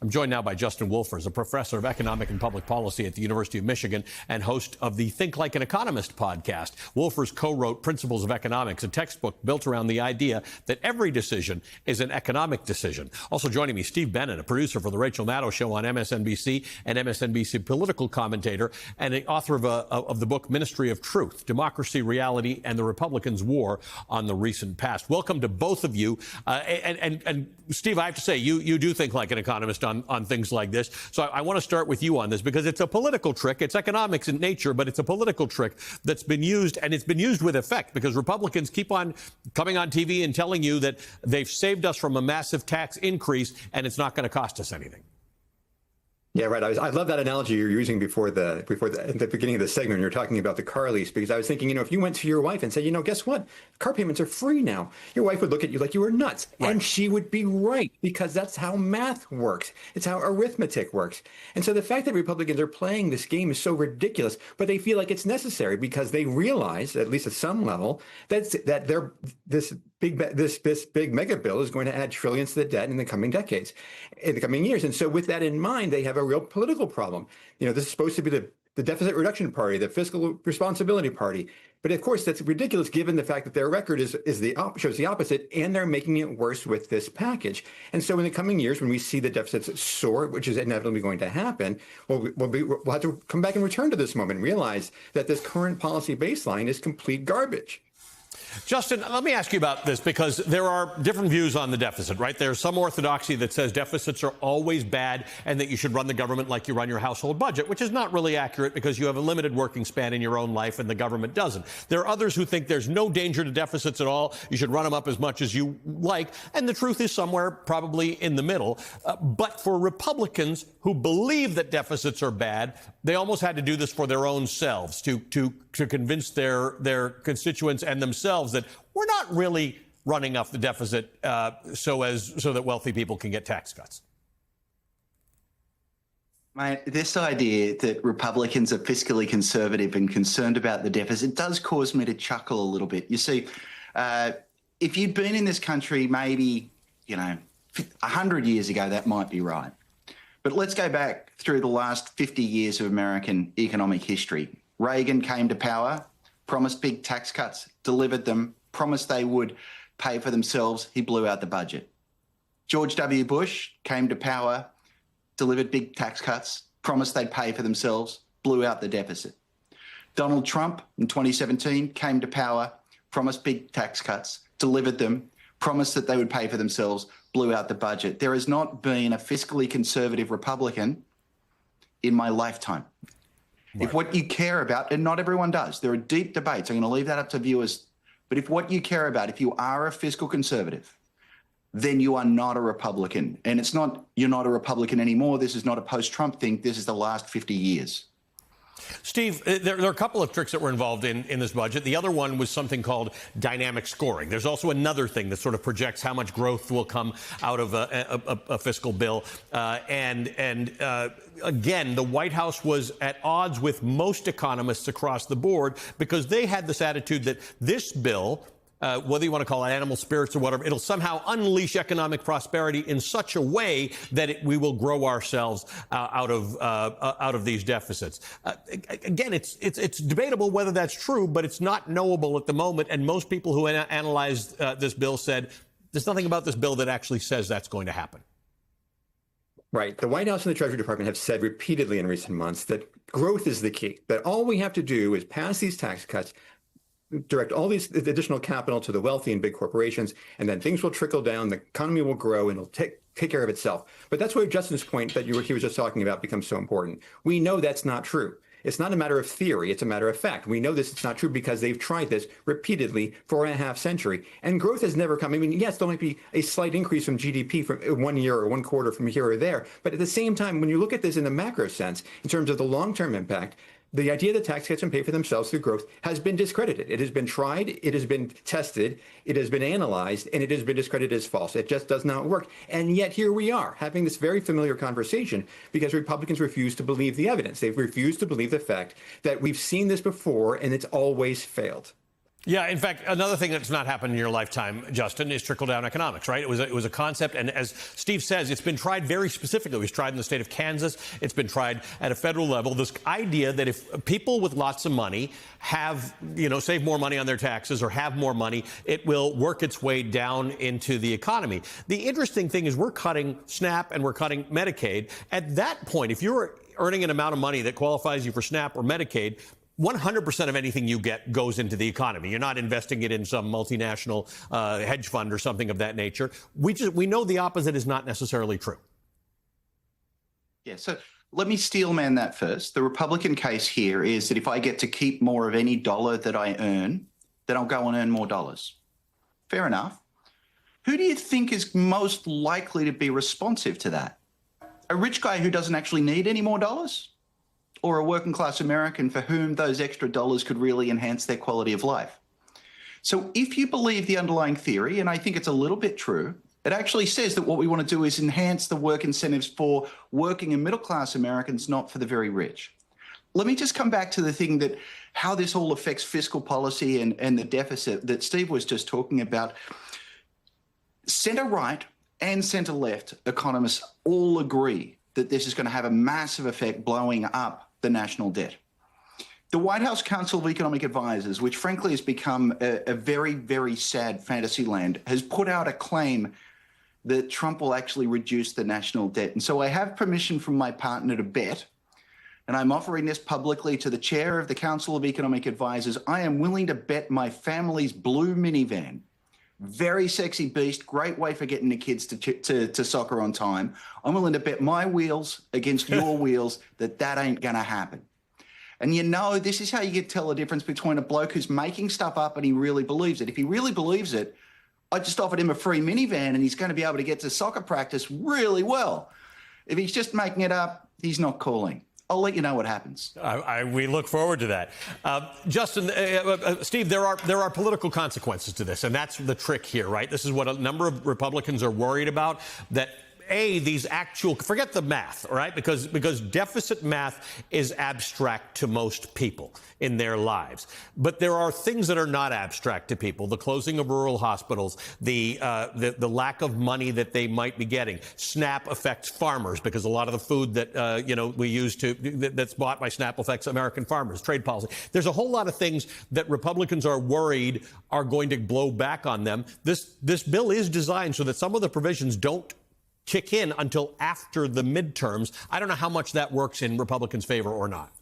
I'm joined now by Justin Wolfers, a professor of economic and public policy at the University of Michigan and host of the Think Like an Economist podcast. Wolfers co-wrote Principles of Economics, a textbook built around the idea that every decision is an economic decision. Also joining me, Steve Bannon, a producer for The Rachel Maddow Show on MSNBC and MSNBC political commentator and the author of the book Ministry of Truth, Democracy, Reality, and the Republicans' War on the Recent Past. Welcome to both of you. And Steve, I have to say, you do think like an economist on things like this. So I want to start with you on this because it's a political trick. It's economics in nature, but it's a political trick that's been used, and it's been used with effect because Republicans keep on coming on TV and telling you that they've saved us from a massive tax increase and it's not going to cost us anything. Yeah, right. I love that analogy you're using before at the beginning of the segment. You're talking about the car lease, because I was thinking, if you went to your wife and said, guess what? Car payments are free now. Your wife would look at you like you were nuts. Right. And she would be right, because that's how math works. It's how arithmetic works. And so the fact that Republicans are playing this game is so ridiculous, but they feel like it's necessary because they realize, at least at some level, that this big mega bill is going to add trillions to the debt in the coming decades, in the coming years. And so with that in mind, they have a real political problem. This is supposed to be the deficit reduction party, the fiscal responsibility party. But of course, that's ridiculous given the fact that their record shows the opposite, and they're making it worse with this package. And so in the coming years, when we see the deficits soar, which is inevitably going to happen, we'll have to come back and return to this moment and realize that this current policy baseline is complete garbage. Justin, let me ask you about this, because there are different views on the deficit, right? There's some orthodoxy that says deficits are always bad and that you should run the government like you run your household budget, which is not really accurate because you have a limited working span in your own life and the government doesn't. There are others who think there's no danger to deficits at all. You should run them up as much as you like. And the truth is somewhere probably in the middle. But for Republicans who believe that deficits are bad, they almost had to do this for their own selves to convince their constituents and themselves that we're not really running up the deficit so that wealthy people can get tax cuts. Mate, this idea that Republicans are fiscally conservative and concerned about the deficit does cause me to chuckle a little bit. You see, if you'd been in this country maybe, 100 years ago, that might be right. But let's go back through the last 50 years of American economic history. Reagan came to power, promised big tax cuts, delivered them, promised they would pay for themselves. He blew out the budget. George W. Bush came to power, delivered big tax cuts, promised they'd pay for themselves, blew out the deficit. Donald Trump in 2017 came to power, promised big tax cuts, delivered them, promised that they would pay for themselves, blew out the budget. There has not been a fiscally conservative Republican in my lifetime. Right. If what you care about, and not everyone does, there are deep debates, I'm going to leave that up to viewers, but if what you care about, if you are a fiscal conservative, then you are not a Republican. And it's not, you're not a Republican anymore. This is not a post-Trump thing. This is the last 50 years. Steve, there are a couple of tricks that were involved in this budget. The other one was something called dynamic scoring. There's also another thing that sort of projects how much growth will come out of a fiscal bill. Again, the White House was at odds with most economists across the board because they had this attitude that this bill, whether you want to call it animal spirits or whatever, it'll somehow unleash economic prosperity in such a way that we will grow ourselves out of these deficits. Again, it's debatable whether that's true, but it's not knowable at the moment. And most people who analyzed this bill said there's nothing about this bill that actually says that's going to happen. Right. The White House and the Treasury Department have said repeatedly in recent months that growth is the key, that all we have to do is pass these tax cuts, direct all these additional capital to the wealthy and big corporations, and then things will trickle down, the economy will grow, and it'll take care of itself. But that's where Justin's point that he was just talking about becomes so important. We know that's not true. It's not a matter of theory. It's a matter of fact. We know this is not true because they've tried this repeatedly for a half century. And growth has never come. I mean, yes, there might be a slight increase from GDP from 1 year or 1 quarter from here or there. But at the same time, when you look at this in a macro sense, in terms of the long-term impact, the idea that tax cuts can pay for themselves through growth has been discredited. It has been tried, it has been tested, it has been analyzed, and it has been discredited as false. It just does not work. And yet here we are having this very familiar conversation because Republicans refuse to believe the evidence. They've refused to believe the fact that we've seen this before and it's always failed. Yeah, in fact, another thing that's not happened in your lifetime, Justin, is trickle-down economics, right? It was a concept, and as Steve says, it's been tried very specifically. It was tried in the state of Kansas. It's been tried at a federal level. This idea that if people with lots of money have, save more money on their taxes or have more money, it will work its way down into the economy. The interesting thing is we're cutting SNAP and we're cutting Medicaid. At that point, if you're earning an amount of money that qualifies you for SNAP or Medicaid, 100% of anything you get goes into the economy. You're not investing it in some multinational hedge fund or something of that nature. We know the opposite is not necessarily true. Yeah, so let me steelman that first. The Republican case here is that if I get to keep more of any dollar that I earn, then I'll go and earn more dollars. Fair enough. Who do you think is most likely to be responsive to that? A rich guy who doesn't actually need any more dollars? Or a working class American for whom those extra dollars could really enhance their quality of life? So if you believe the underlying theory, and I think it's a little bit true, it actually says that what we want to do is enhance the work incentives for working and middle class Americans, not for the very rich. Let me just come back to the thing that how this all affects fiscal policy and the deficit that Steve was just talking about. Center right and center left economists all agree that this is going to have a massive effect blowing up the national debt. The White House Council of Economic Advisors, which frankly has become a very, very sad fantasy land, has put out a claim that Trump will actually reduce the national debt. And so I have permission from my partner to bet, and I'm offering this publicly to the chair of the Council of Economic Advisors. I am willing to bet my family's blue minivan, very sexy beast, great way for getting the kids to soccer on time. I'm willing to bet my wheels against your wheels that ain't going to happen. And this is how you can tell the difference between a bloke who's making stuff up and he really believes it. If he really believes it, I just offered him a free minivan and he's going to be able to get to soccer practice really well. If he's just making it up, he's not calling. I'll let you know what happens. We look forward to that. Justin, Steve, there are political consequences to this, and that's the trick here, right? This is what a number of Republicans are worried about, that these actual, forget the math, all right? Because deficit math is abstract to most people in their lives. But there are things that are not abstract to people. The closing of rural hospitals, the lack of money that they might be getting. SNAP affects farmers because a lot of the food that, we use that's bought by SNAP affects American farmers. Trade policy. There's a whole lot of things that Republicans are worried are going to blow back on them. This bill is designed so that some of the provisions don't kick in until after the midterms. I don't know how much that works in Republicans' favor or not.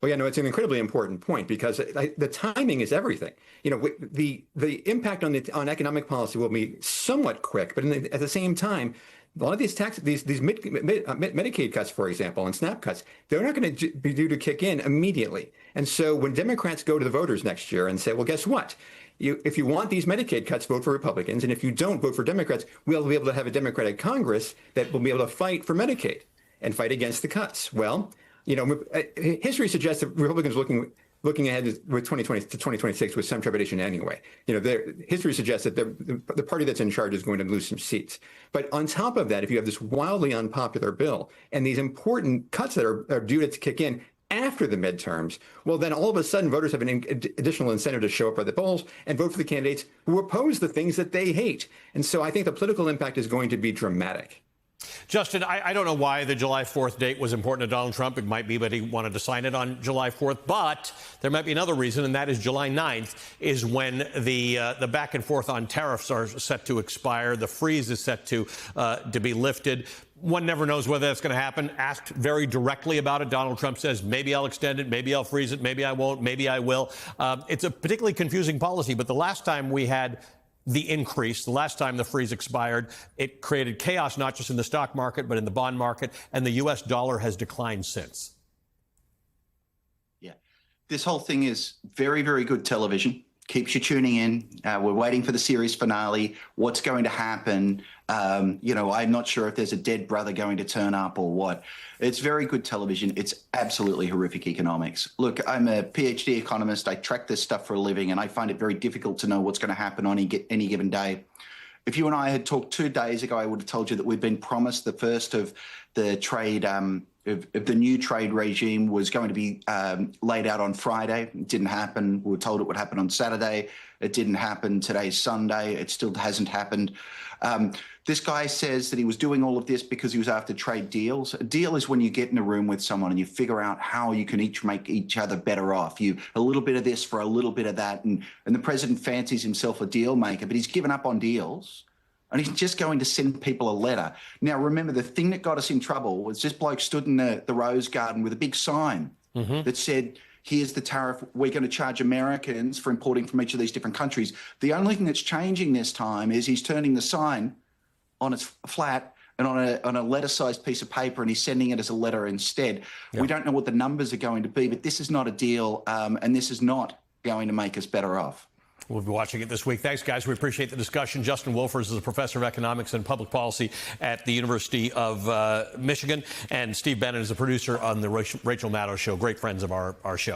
Well, yeah, no, it's an incredibly important point because the timing is everything. The impact on economic policy will be somewhat quick, but at the same time, a lot of these Medicaid cuts, for example, and SNAP cuts, they're not going to be due to kick in immediately. And so when Democrats go to the voters next year and say, well, guess what? If you want these Medicaid cuts, vote for Republicans. And if you don't vote for Democrats, we'll be able to have a Democratic Congress that will be able to fight for Medicaid and fight against the cuts. Well, history suggests that Republicans looking ahead with 2020 to 2026 with some trepidation anyway. History suggests that the party that's in charge is going to lose some seats. But on top of that, if you have this wildly unpopular bill and these important cuts that are due to kick in after the midterms, well, then all of a sudden voters have an additional incentive to show up at the polls and vote for the candidates who oppose the things that they hate. And so I think the political impact is going to be dramatic. Justin, I don't know why the July 4th date was important to Donald Trump. It might be that he wanted to sign it on July 4th, but there might be another reason, and that is July 9th is when the back and forth on tariffs are set to expire. The freeze is set to be lifted. One never knows whether that's going to happen. Asked very directly about it, Donald Trump says, maybe I'll extend it, maybe I'll freeze it, maybe I won't, maybe I will. It's a particularly confusing policy, but the last time we had the increase, the last time the freeze expired, it created chaos not just in the stock market, but in the bond market, and the U.S. dollar has declined since. Yeah, this whole thing is very, very good television. Keeps you tuning in. We're waiting for the series finale. What's going to happen? I'm not sure if there's a dead brother going to turn up or what. It's very good television. It's absolutely horrific economics. Look, I'm a PhD economist. I track this stuff for a living, and I find it very difficult to know what's going to happen on any given day. If you and I had talked 2 days ago, I would have told you that we've been promised the first of the trade the new trade regime was going to be laid out on Friday. It didn't happen. We were told it would happen on Saturday. It didn't happen. Today's Sunday. It still hasn't happened. This guy says that he was doing all of this because he was after trade deals. A deal is when you get in a room with someone and you figure out how you can each make each other better off. You a little bit of this for a little bit of that. And the president fancies himself a deal maker, but he's given up on deals. And he's just going to send people a letter. Now, remember, the thing that got us in trouble was this bloke stood in the Rose Garden with a big sign that said, here's the tariff we're going to charge Americans for importing from each of these different countries. The only thing that's changing this time is he's turning the sign on its flat and on a letter-sized piece of paper, and he's sending it as a letter instead. Yeah. We don't know what the numbers are going to be, but this is not a deal, and this is not going to make us better off. We'll be watching it this week. Thanks, guys. We appreciate the discussion. Justin Wolfers is a professor of economics and public policy at the University of Michigan. And Steve Bannon is a producer on the Rachel Maddow Show. Great friends of our show.